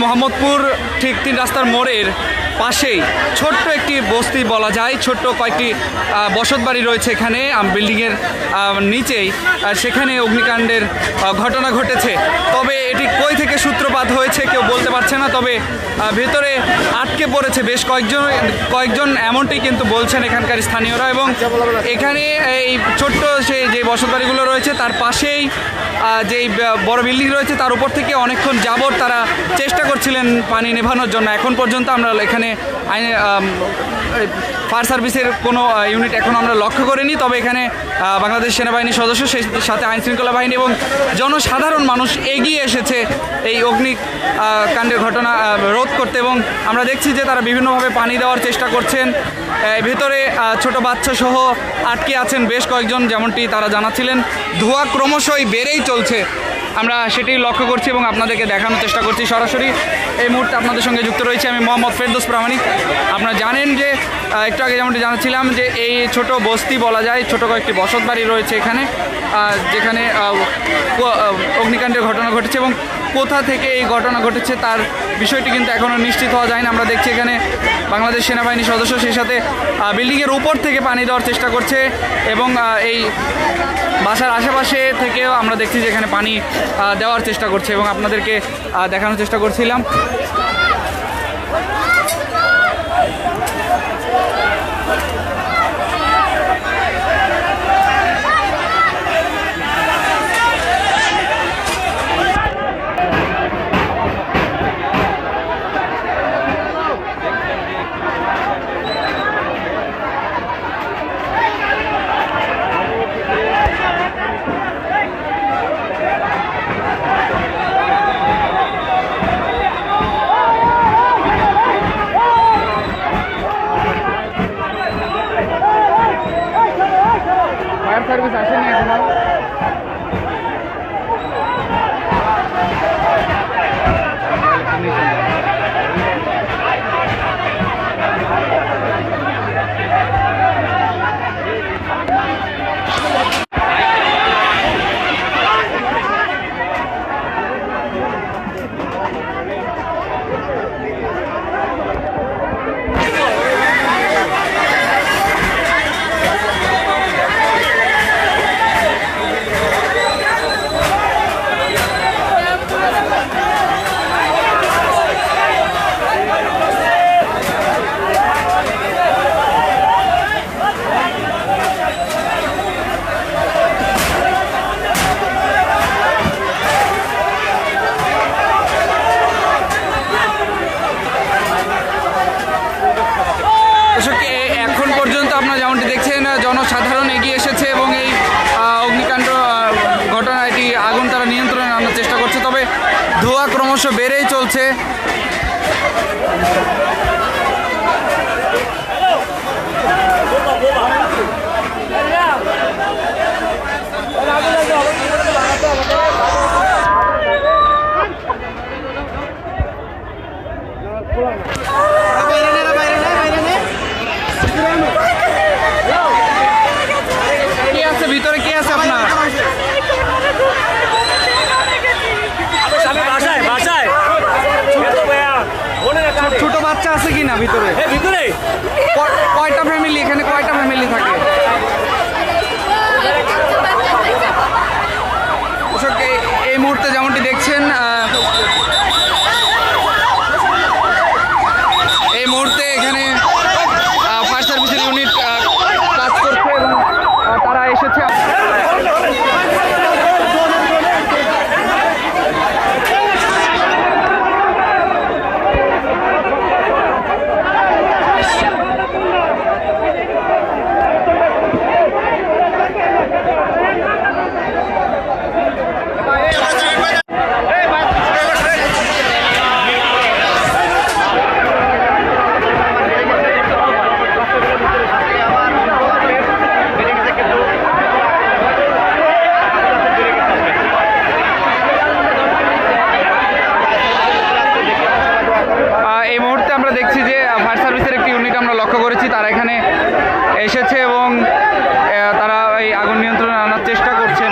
মোহাম্মদপুর ঠিক 3 রাস্তার মোড়ের পাশেই ছোট্ট একটি বস্তি বলা যায়, ছোট্ট কয়েকটি বসতবাড়ি রয়েছে এখানে বিল্ডিংয়ের নিচেই। সেখানে অগ্নিকাণ্ডের ঘটনা ঘটেছে, তবে এটি কই থেকে সূত্রপাত হয়েছে কেউ বলতে পারছে না। তবে ভেতরে আটকে পড়েছে বেশ কয়েকজন এমনটি কিন্তু বলছেন এখানকার স্থানীয়রা। এবং এখানে এই ছোট্ট যে বসতবাড়িগুলো রয়েছে তার পাশেই যেই বড় বিল্ডিং রয়েছে তার উপর থেকে অনেকক্ষণ যাবৎ তারা চেষ্টা করছিলেন পানি নেভানোর জন্য। এখন পর্যন্ত আমরা এখানে ফায়ার সার্ভিসের কোনো ইউনিট এখন আমরা লক্ষ্য করিনি, তবে এখানে বাংলাদেশ সেনাবাহিনীর সদস্য, সেই সাথে আইনশৃঙ্খলা বাহিনী এবং জনসাধারণ মানুষ এগিয়ে এসেছে এই অগ্নিকাণ্ডের ঘটনা রোধ করতে। এবং আমরা দেখছি যে তারা বিভিন্নভাবে পানি দেওয়ার চেষ্টা করছেন। ভেতরে ছোট বাচ্চা সহ আটকে আছেন বেশ কয়েকজন, যেমনটি তারা জানাচ্ছিলেন। ধোঁয়া ক্রমশই বেড়েই চলছে, আমরা সেটি লক্ষ্য করছি এবং আপনাদেরকে দেখানোর চেষ্টা করছি। সরাসরি এই মুহূর্তে আপনাদের সঙ্গে যুক্ত রয়েছে আমি মোহাম্মদ ফেরদৌস প্রামাণিক। আপনারা জানেন যে একটু আগে যেমনটি জানাচ্ছিলাম যে এই ছোট বস্তি বলা যায়, ছোট কয়েকটি বসতবাড়ি রয়েছে এখানে, যেখানে অগ্নিকাণ্ডের ঘটনা ঘটেছে। এবং কোথা থেকে এই ঘটনা ঘটেছে তার বিষয়টি কিন্তু এখনও নিশ্চিত হওয়া যায় না। আমরা দেখছি এখানে বাংলাদেশ সেনাবাহিনীর সদস্য সেই সাথে বিল্ডিংয়ের উপর থেকে পানি দেওয়ার চেষ্টা করছে। এবং এই বাসার আশেপাশে থেকেও আমরা দেখছি যে এখানে পানি দেওয়ার চেষ্টা করছে এবং আপনাদেরকে দেখানোর চেষ্টা করছিলাম। ফায়ার সার্ভিস আসেনি এখনো। এখন পর্যন্ত আপনারা যেমনটি দেখছেন জনসাধারণ এগিয়ে এসেছে এবং এই অগ্নিকাণ্ড ঘটনা এটি আগুন তারা নিয়ন্ত্রণে আনার চেষ্টা করছে, তবে ধোঁয়া ক্রমশ বেড়েই চলছে। ভিতরে কে আছে আপনার? ছোট বাচ্চা আছে কি না ভিতরে? ভিতরে কয়টা ফ্যামিলি? এখানে কয়টা ফ্যামিলি থাকে? এই মুহূর্তে যেমনটি দেখছেন এই মুহূর্তে এখানে ফায়ার সার্ভিসের ইউনিট কাজ করছে এবং তারা এসেছে। আমরা দেখছি যে ফায়ার সার্ভিসের একটি ইউনিট আমরা লক্ষ্য করেছি, তারা এখানে এসেছে এবং তারা এই আগুন নিয়ন্ত্রণে আনার চেষ্টা করছেন।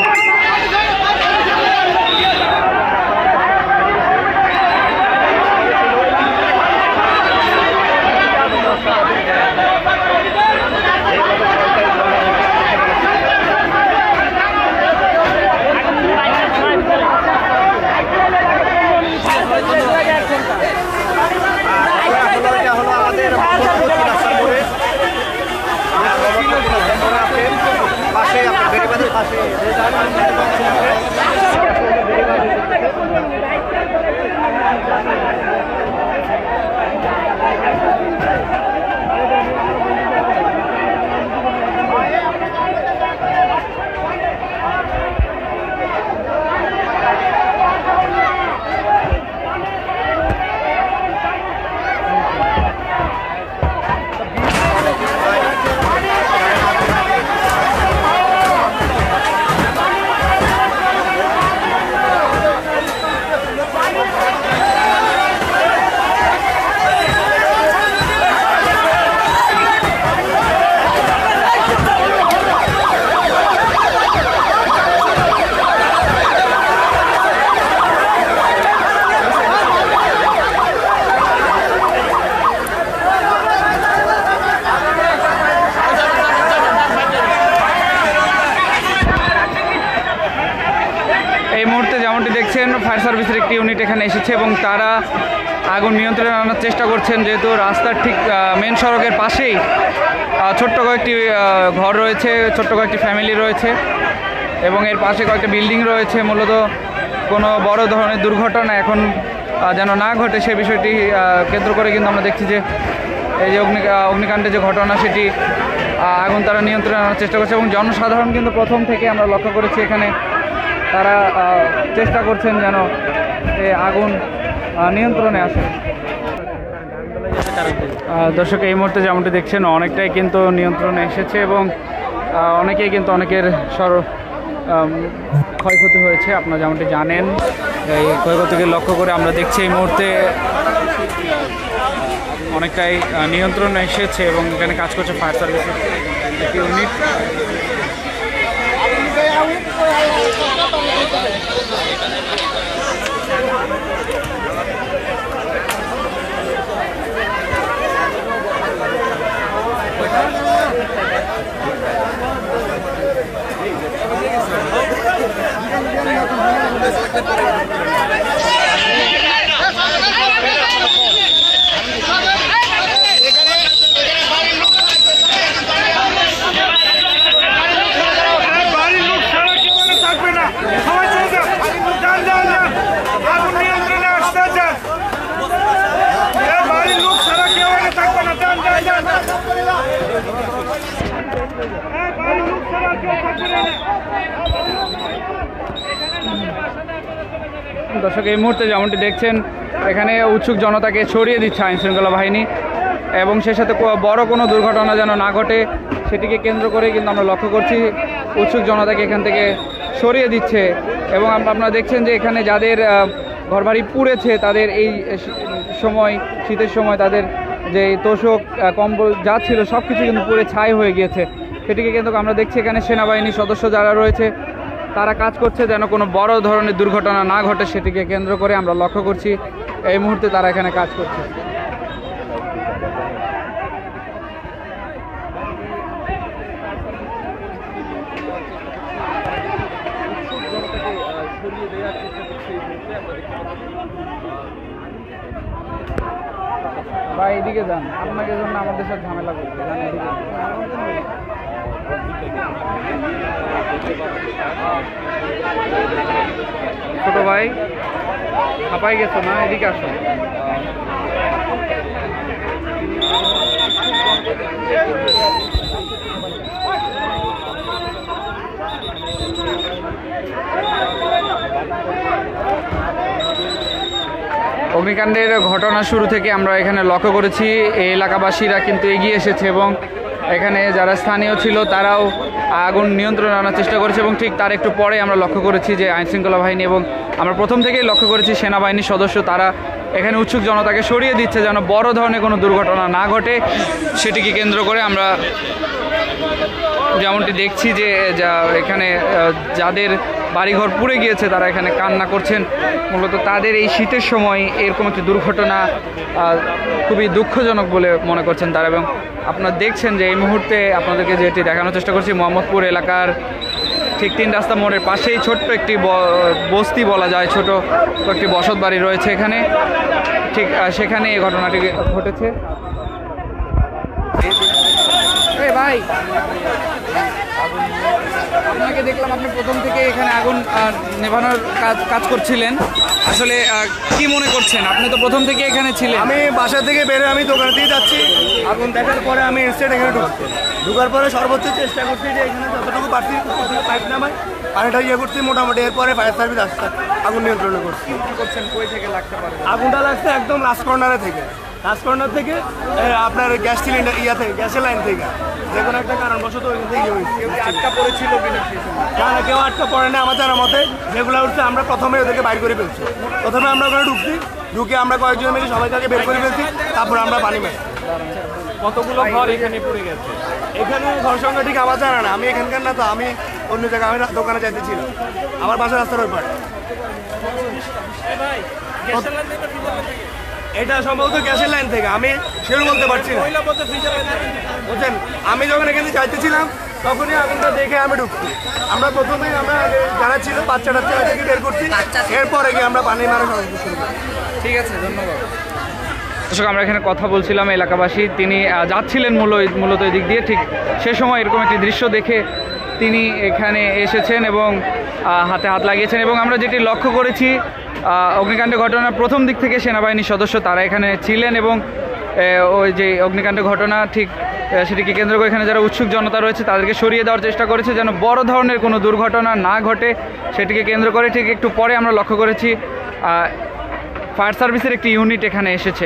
ফায়ার সার্ভিসের একটি ইউনিট এখানে এসেছে এবং তারা আগুন নিয়ন্ত্রণে আনার চেষ্টা করছেন, যেহেতু রাস্তার ঠিক মেন সড়কের পাশেই ছোট্ট কয়েকটি ঘর রয়েছে, ছোট্ট কয়েকটি ফ্যামিলি রয়েছে এবং এর পাশে কয়েকটা বিল্ডিং রয়েছে। মূলত কোনো বড় ধরনের দুর্ঘটনা এখন যেন না ঘটে সে বিষয়টি কেন্দ্র করে কিন্তু আমরা দেখছি যে এই যে অগ্নিকাণ্ডের যে ঘটনা সেটি আগুন তারা নিয়ন্ত্রণে আনার চেষ্টা করছে এবং জনসাধারণ কিন্তু প্রথম থেকে আমরা লক্ষ্য করেছি এখানে তারা চেষ্টা করছেন যেন এই আগুন নিয়ন্ত্রণে আসে। দর্শক, এই মুহূর্তে যেমনটি দেখছেন অনেকটাই কিন্তু নিয়ন্ত্রণে এসেছে এবং অনেকেই কিন্তু অনেকের ক্ষয়ক্ষতি হয়েছে। আপনারা যেমনটি জানেন, এই ক্ষয়ক্ষতিকে লক্ষ্য করে আমরা দেখছি এই মুহূর্তে অনেকটাই নিয়ন্ত্রণে এসেছে এবং এখানে কাজ করছে ফায়ার সার্ভিসের একটি ইউনিট। দর্শক, এই মুহূর্তে যেমনটি দেখছেন এখানে উৎসুক জনতাকে ছড়িয়ে দিচ্ছে আইনশৃঙ্খলা বাহিনী এবং সে সাথে বড় কোনো দুর্ঘটনা যেন না ঘটে সেটিকে কেন্দ্র করে কিন্তু আমরা লক্ষ্য করছি উৎসুক জনতাকে এখান থেকে সরিয়ে দিচ্ছে। এবং আপনারা দেখছেন যে এখানে যাদের ঘরবাড়ি পুড়েছে তাদের এই সময়, শীতের সময় তাদের যে তোষক কম্বল যা ছিল সব কিছু কিন্তু পুড়ে ছাই হয়ে গিয়েছে। সেটিকে কিন্তু আমরা দেখছি এখানে সেনাবাহিনীর সদস্য যারা রয়েছে তারা কাজ করছে যেন কোনো বড় ধরনের দুর্ঘটনা না ঘটে সেটিকে কেন্দ্র করে আমরা লক্ষ্য করছি এই মুহূর্তে তারা এখানে কাজ করছে। ভাই এদিকে যান, আপনাকে জন্য আমাদের সাথে ঝামেলা করতে যান এদিকে। ছোট ভাই হাঁপাই গেছো না, এদিকে আসো। অগ্নিকাণ্ডের ঘটনা শুরু থেকে আমরা এখানে লক্ষ্য করেছি এই এলাকাবাসীরা কিন্তু এগিয়ে এসেছে এবং এখানে যারা স্থানীয় ছিল তারাও আগুন নিয়ন্ত্রণে আনার চেষ্টা করেছে এবং ঠিক তার একটু পরে আমরা লক্ষ্য করেছি যে আইনশৃঙ্খলা বাহিনী এবং আমরা প্রথম থেকেই লক্ষ্য করেছি সেনাবাহিনীর সদস্য তারা এখানে উৎসুক জনতাকে সরিয়ে দিচ্ছে যেন বড় ধরনের কোনো দুর্ঘটনা না ঘটে সেটিকে কেন্দ্র করে আমরা যেমনটি দেখছি যে এখানে যাদের বাড়িঘর পুড়ে গিয়েছে তারা এখানে কান্না করছেন। মূলত তাদের এই শীতের সময় এরকম একটি দুর্ঘটনা খুবই দুঃখজনক বলে মনে করছেন তারা। এবং আপনারা দেখছেন যে এই মুহূর্তে আপনাদেরকে যেটি দেখানোর চেষ্টা করছি মোহাম্মদপুর এলাকার ঠিক 3 রাস্তা মোড়ের পাশেই ছোট্ট একটি বস্তি বলা যায়, ছোট একটি বসত বাড়ি রয়েছে এখানে, ঠিক সেখানে এই ঘটনাটি ঘটেছে। ভাই আপনাকে দেখলাম আপনি প্রথম থেকে এখানে আগুন নেভানোর কাজ করছিলেন, আসলে কি মনে করছেন? আপনি তো প্রথম থেকে এখানে ছিলেন। আমি বাসা থেকে বেরোয় আমি দোকানে দিয়ে যাচ্ছি, আগুন দেখার পরে আমি ইনস্ট্যান্ট এখানে ঢুকার পরে সর্বোচ্চ চেষ্টা করছি যে এখানে যতটুকু পারছি পাইপ নামাই পানিটা করছি মোটামুটি। এরপরে ফায়ার সার্ভিস আসছে, আগুন নিয়ন্ত্রণ করছি। করছেন কই থেকে লাগতে পারে? আগুনটা লাগছে একদম লাস্ট কর্নারে থেকে, লাস্ট কর্নার থেকে আপনার গ্যাস সিলিন্ডার থেকে গ্যাসের লাইন থেকে যে কোনো একটা কারণবশত ওইখান থেকে কেউ আটকা পড়েছিল কিনা? না, কেউ আটকা পড়ে না আমার জানার মতে। যেগুলো উঠছে আমরা প্রথমে ওদেরকে বাইর করে ফেলছি। প্রথমে আমরা ওখানে ঢুকে আমরা কয়েকজন মিলে সবাইকে বের করে ফেলছি, তারপর আমরা পানি মারি। কতগুলো ঘর এখানে পড়ে গেছে? এখানে ঘর সংখ্যা ঠিক আমার জানা না, আমি এখানকার না তো, আমি অন্য জায়গায় আমি দোকানে যাইতেছিলাম, আমার বাসার রাস্তার ওই পারে। এটা সম্ভবত গ্যাসের লাইন থেকে, আমি সেও বলতে পারছি না বুঝছেন। আমি যখন এখানে যাইতেছিলাম তখনই আগুনটা দেখে আমি ঢুকছি। আমরা প্রথমেই আমরা যারা ছিল বাচ্চা টাচ্চা থেকে বের করছি, এরপরে গিয়ে আমরা পানি মারা শুরু করি। ঠিক আছে, ধন্যবাদ। দর্শক, আমরা এখানে কথা বলছিলাম এলাকাবাসী, তিনি যাচ্ছিলেন মূলত এই দিক দিয়ে, ঠিক সে সময় এরকম একটি দৃশ্য দেখে তিনি এখানে এসেছেন এবং হাতে হাত লাগিয়েছেন। এবং আমরা যেটি লক্ষ্য করেছি, অগ্নিকাণ্ডের ঘটনার প্রথম দিক থেকে সেনাবাহিনীর সদস্য তারা এখানে ছিলেন এবং ওই যে অগ্নিকাণ্ডের ঘটনা ঠিক সেটিকে কেন্দ্র করে এখানে যারা উৎসুক জনতা রয়েছে তাদেরকে সরিয়ে দেওয়ার চেষ্টা করেছে যেন বড় ধরনের কোনো দুর্ঘটনা না ঘটে, সেটিকে কেন্দ্র করে ঠিক একটু পরে আমরা লক্ষ্য করেছি ফায়ার সার্ভিসের একটি ইউনিট এখানে এসেছে।